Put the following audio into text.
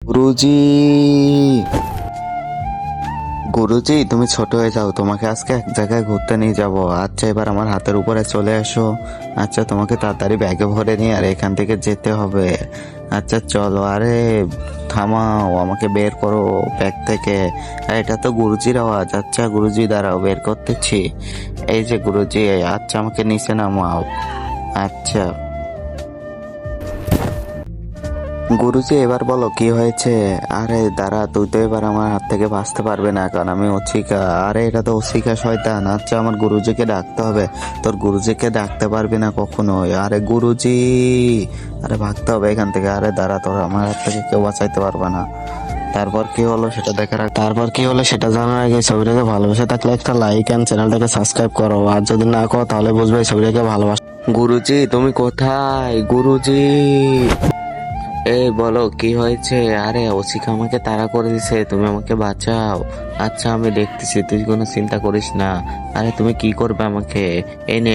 গুরুজি, গুরুজি তুমি ছোট হয়ে যাও, তোমাকে আজকে এক জায়গায় ঘুরতে নিয়ে যাব। আচ্ছা এবার আমার হাতের উপরে চলে এসো। আচ্ছা তোমাকে তাড়াতাড়ি ব্যাগে ভরে নিয়ে আর এখান থেকে যেতে হবে। আচ্ছা চলো। আরে থামাও, আমাকে বের করো ব্যাগ থেকে। এটা তো গুরুজির আওয়াজ। আচ্ছা গুরুজি দাঁড়াও, বের করতেছি। এই যে গুরুজি, আচ্ছা আমাকে নিচে নামাও। আচ্ছা গুরুজি এবার বলো কি হয়েছে। আরে দাঁড়া, তুই তো এবার আমার হাত থেকে বাঁচতে পারবে না, কারণ আমি অচিকা। আরে এটা তো অচিকা শয়তান। আচ্ছা আমার গুরুজিকে ডাকতে হবে। তোর গুরুজিকে ডাকতে পারবি না কখনোই। আরে গুরুজি, আরে ভাগতে হবে এখান থেকে। আরে দাঁড়া, তোর আমার হাত থেকে কেউ বাঁচাইতে পারবে না। তারপর কি হলো সেটা দেখার আগে, তারপর কি হলো সেটা জানার আগে ছবিটাকে ভালোবেসে থাকলে একটা লাইক এন্ড চ্যানেলটাকে সাবস্ক্রাইব করো, আর যদি না করো তাহলে বুঝবে এই ছবিটাকে ভালোবাসো। গুরুজি তুমি কোথায়? গুরুজি, এই বলো কি হয়েছে? আরে ওসিকা আমাকে তাড়া করে দিছে, তুমি আমাকে বাঁচাও। আচ্ছা আমি দেখতেছি, তুই কোনো চিন্তা করিস না। আরে তুমি কি করবে আমাকে? এই নে